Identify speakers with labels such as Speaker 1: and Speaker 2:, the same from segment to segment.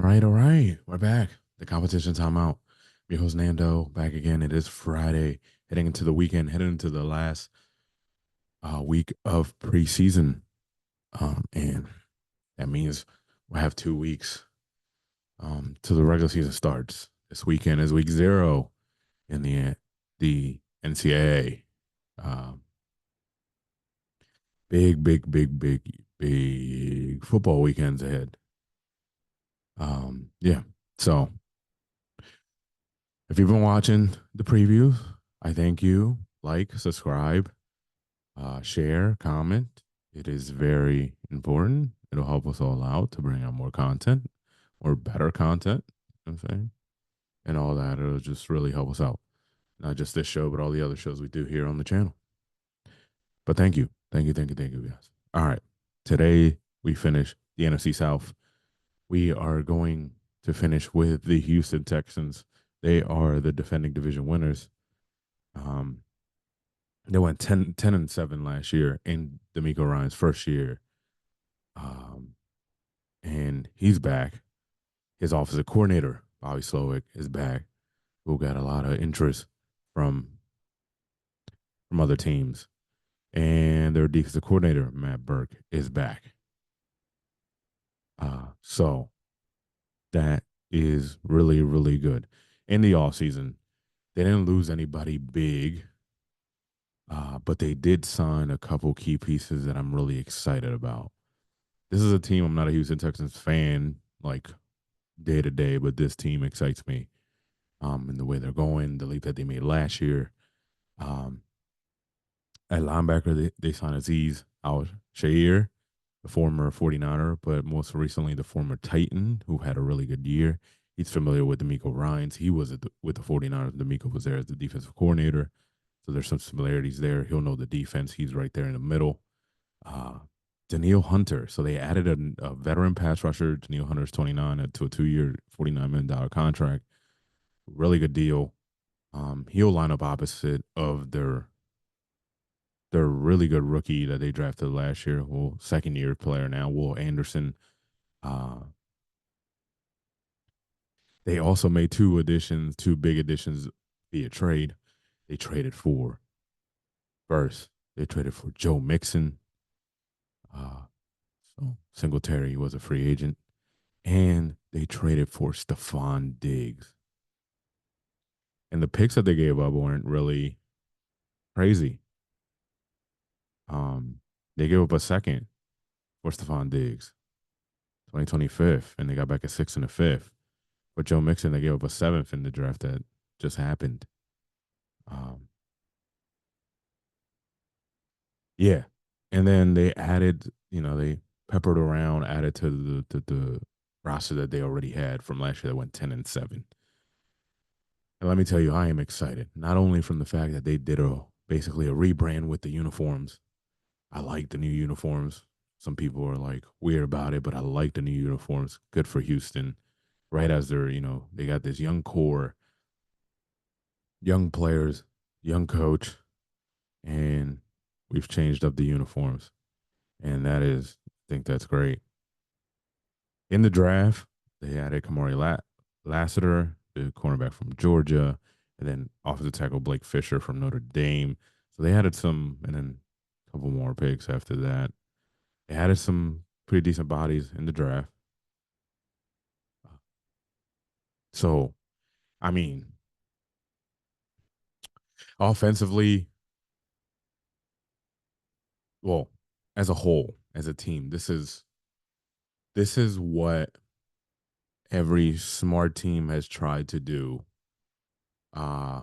Speaker 1: All right. We're back. The competition timeout. I'm your host Nando back again. It is Friday, heading into the weekend, heading into the last week of preseason. And that means we'll have 2 weeks till the regular season starts. This weekend is week 0 in the NCAA. Um, big football weekends ahead. Yeah. So if you've been watching the previews, I thank you. Like, subscribe, share, comment. It is very important. It'll help us all out to bring out more content or better content. You know what I'm saying? And all that. It'll just really help us out. Not just this show, but all the other shows we do here on the channel. But thank you. Thank you, guys. All right. Today we finish the NFC South. We are going to finish with the Houston Texans. They are the defending division winners. Um, they went 10-7 last year in D'Amico Ryan's first year. Um, and he's back. His offensive coordinator, Bobby Slowick, is back, who got a lot of interest from other teams. And their defensive coordinator, Matt Burke, is back. So that is really, really good. In the offseason, they didn't lose anybody big, but they did sign a couple key pieces that I'm really excited about. This is a team I'm not a Houston Texans fan, like day to day, but this team excites me. In the way they're going, the leap that they made last year. Um, at linebacker, they signed Aziz Al-Shair, the former 49er, but most recently the former Titan, who had a really good year. He's familiar with D'Amico Ryans. He was with the 49ers. D'Amico was there as the defensive coordinator. So there's some similarities there. He'll know the defense. He's right there in the middle. Uh, Daniil Hunter. So they added a veteran pass rusher. Daniil Hunter's 29 to a 2-year, $49 million contract. Really good deal. He'll line up opposite of their really good rookie that they drafted last year, well, second year player now, Will Anderson. Uh, they also made two big additions via trade. They traded for first, they traded for Joe Mixon. So Singletary was a free agent. And they traded for Stephon Diggs. And the picks that they gave up weren't really crazy. They gave up a second for Stephon Diggs, 2025, and they got back a sixth and a fifth. But Joe Mixon, they gave up a seventh in the draft that just happened. Um, yeah, and then they added, they peppered around, added to the roster that they already had from last year that went 10-7. And let me tell you, I am excited not only from the fact that they did basically a rebrand with the uniforms. I like the new uniforms. Some people are like weird about it, but I like the new uniforms. Good for Houston. Right as they're, they got this young core, young players, young coach, and we've changed up the uniforms. And I think that's great. In the draft, they added Lassiter, the cornerback from Georgia, and then offensive tackle Blake Fisher from Notre Dame. So they added some, and then a couple more picks after that. They added some pretty decent bodies in the draft. So, I mean, offensively, well, as a whole, as a team, this is what every smart team has tried to do. Uh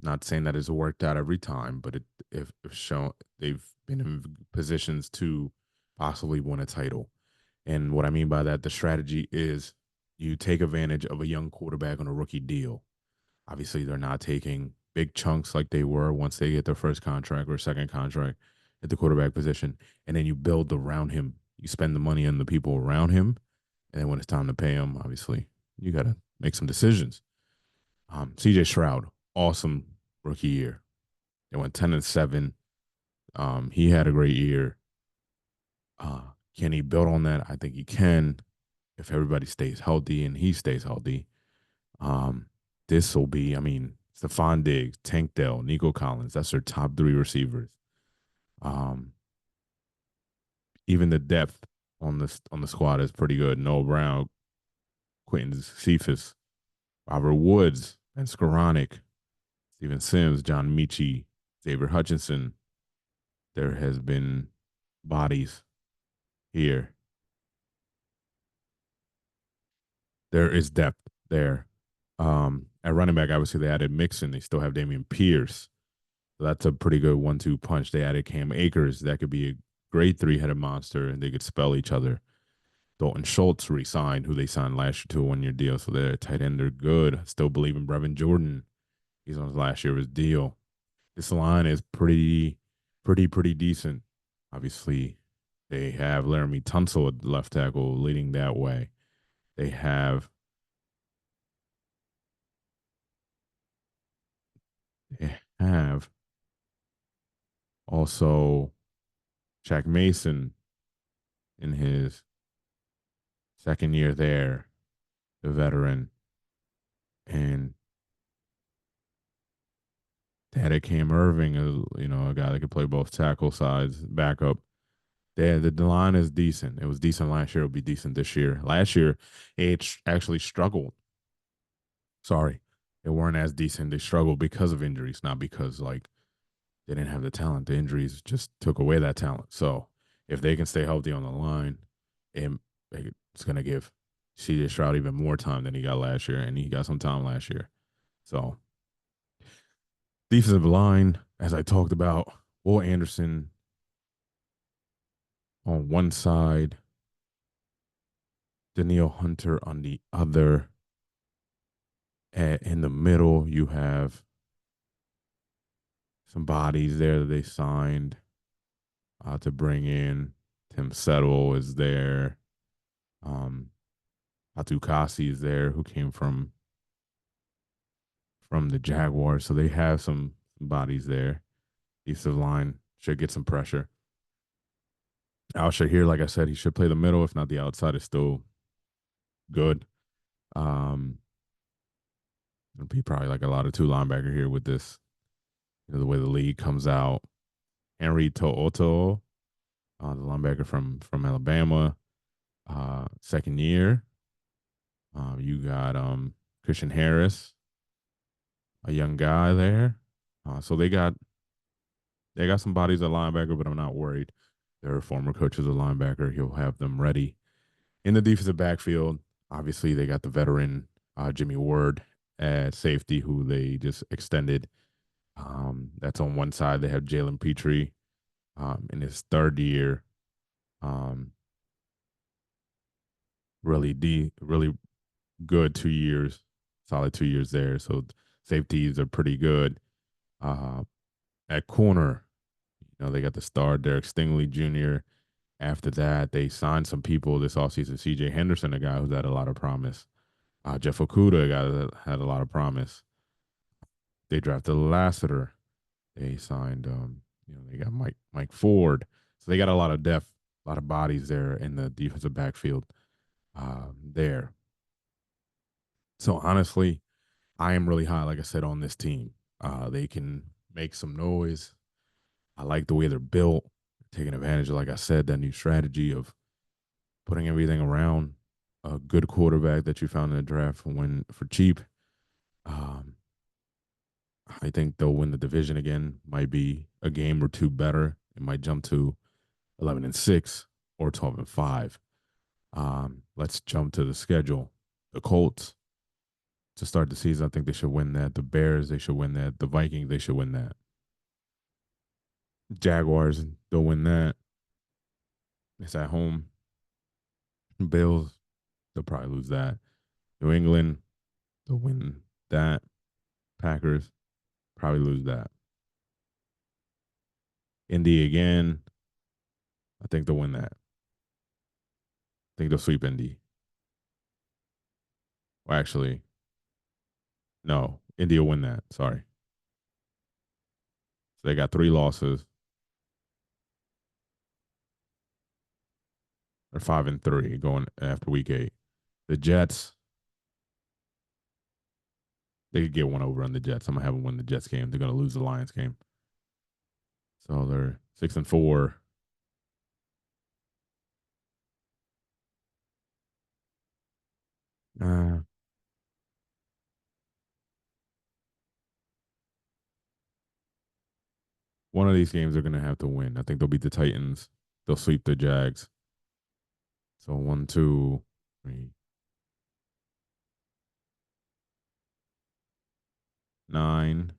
Speaker 1: Not saying that it's worked out every time, but if shown they've been in positions to possibly win a title. And what I mean by that, the strategy is you take advantage of a young quarterback on a rookie deal. Obviously, they're not taking big chunks like they were once they get their first contract or second contract at the quarterback position. And then you build around him. You spend the money on the people around him. And then when it's time to pay him, obviously, you got to make some decisions. CJ Stroud, awesome rookie year. They went 10-7. He had a great year. Can he build on that? I think he can. if everybody stays healthy and he stays healthy, um, this will be, I mean, Stephon Diggs, Tank Dell, Nico Collins, that's their top three receivers. Um, even the depth on the squad is pretty good. Noah Brown, Quentin Cephas, Robert Woods, Ben Skoranek, Steven Sims, John Michie, Xavier Hutchinson. There has been bodies here. There is depth there. At running back, obviously they added Mixon. They still have Damian Pierce. So that's a pretty good 1-2 punch. They added Cam Akers. That could be a great three-headed monster, and they could spell each other. Dalton Schultz re-signed, who they signed last year to a one-year deal. So they're tight end. They're good. Still believe in Brevin Jordan. He's on his last year of his deal. This line is pretty decent. Obviously, they have Laramie Tunsil at left tackle leading that way. They have they have also Shaq Mason in his second year there, the veteran, and they had Cam Irving, a guy that could play both tackle sides, backup. The line is decent. It was decent last year. It'll be decent this year. Last year, it actually struggled. Sorry, they weren't as decent. They struggled because of injuries, not because like they didn't have the talent. The injuries just took away that talent. So if they can stay healthy on the line, it, it's going to give CJ Stroud even more time than he got last year, and he got some time last year. So defensive line, as I talked about, Will Anderson on one side, Danielle Hunter on the other. In the middle, you have some bodies there that they signed to bring in. Tim Settle is there. Um, Atukasi is there, who came from the Jaguars. So they have some bodies there. Defensive line should get some pressure. Al Shahir, like I said, he should play the middle. If not, the outside is still good. Um, it'll be probably like a lot of two linebacker here with this, the way the league comes out. Henry To'oto, the linebacker from Alabama, second year. You got Christian Harris, a young guy there. So they got some bodies at linebacker, but I'm not worried. Their former coach is a linebacker. He'll have them ready. In the defensive backfield, obviously they got the veteran Jimmy Ward at safety, who they just extended. That's on one side. They have Jalen Petrie in his third year. Um, really good 2 years, solid 2 years there. So safeties are pretty good. Uh, at corner, they got the star Derek Stingley Jr. After that, they signed some people this offseason. CJ Henderson, a guy who's had a lot of promise. Jeff Okuda, a guy that had a lot of promise. They drafted Lassiter. They signed, they got Mike Ford. So they got a lot of depth, a lot of bodies there in the defensive backfield there. So honestly, I am really high, like I said, on this team. They can make some noise. I like the way they're built, taking advantage of, like I said, that new strategy of putting everything around a good quarterback that you found in the draft for cheap. Um, I think they'll win the division again. Might be a game or two better. It might jump to 11-6 or 12-5. Let's jump to the schedule. The Colts to start the season, I think they should win that. The Bears, they should win that. The Vikings, they should win that. Jaguars, they'll win that. It's at home. Bills, they'll probably lose that. New England, they'll win that. Packers, probably lose that. Indy again, I think they'll win that. I think they'll sweep Indy. Well, actually, no, Indy will win that. Sorry. So they got 3 losses. They're 5-3 going after week 8. The Jets, they could get one over on the Jets. I'm gonna have them win the Jets game. They're gonna lose the Lions game. So they're 6-4. Uh, one of these games they're gonna have to win. I think they'll beat the Titans. They'll sweep the Jags. So 1, 2, 3, 9,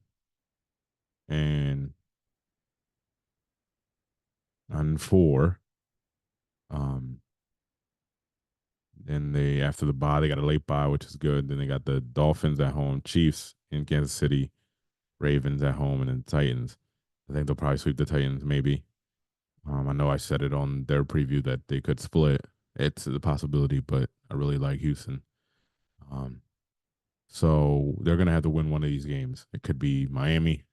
Speaker 1: and 4. Um, then they after the bye they got a late bye, which is good. Then they got the Dolphins at home, Chiefs in Kansas City, Ravens at home, and then Titans. I think they'll probably sweep the Titans, maybe. I know I said it on their preview that they could split. It's a possibility, but I really like Houston. Um, so they're gonna have to win one of these games. It could be Miami.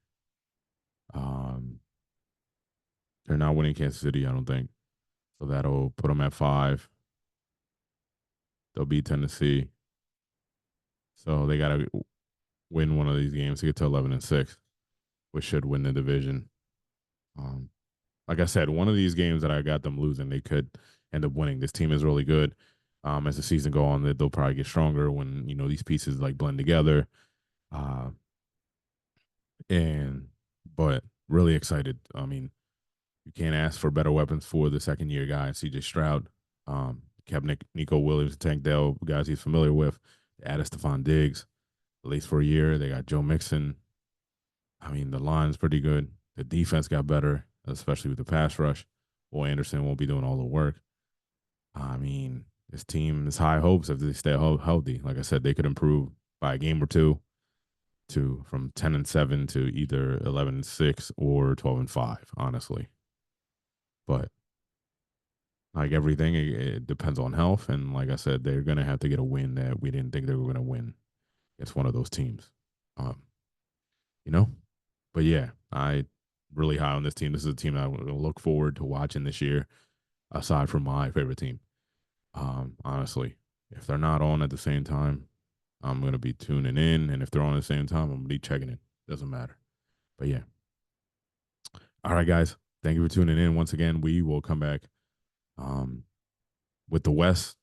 Speaker 1: Um, they're not winning Kansas City, I don't think. So that'll put them at 5. They'll beat Tennessee. So they gotta win one of these games to get to 11-6, which should win the division. Um, like I said, one of these games that I got them losing, they could end up winning. This team is really good. As the season go on, they'll probably get stronger when these pieces like blend together. Uh, and but really excited. I mean, you can't ask for better weapons for the second year guy, CJ Stroud. Kept Nico Williams, Tank Dell, guys he's familiar with. They added Stephon Diggs, at least for a year. They got Joe Mixon. I mean, the line's pretty good. The defense got better, especially with the pass rush. Boy, Anderson won't be doing all the work. I mean, this team is high hopes if they stay healthy. Like I said, they could improve by a game or two to from 10-7 to either 11-6 or 12-5. Honestly, but like everything, it depends on health. And like I said, they're gonna have to get a win that we didn't think they were gonna win. It's one of those teams, um, you know. But yeah, I really high on this team. This is a team I will look forward to watching this year. Aside from my favorite team, honestly, if they're not on at the same time, I'm gonna be tuning in, and if they're on at the same time, I'm gonna be checking it. Doesn't matter. But yeah, all right, guys. Thank you for tuning in once again. We will come back um, with the West.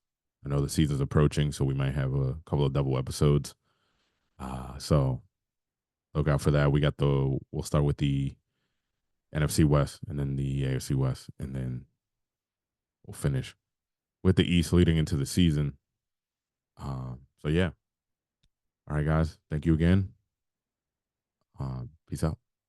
Speaker 1: I know the season's approaching, so we might have a couple of double episodes. So look out for that. We'll start with the NFC West and then the AFC West, and then we'll finish with the East leading into the season. So yeah. All right, guys. Thank you again. Peace out.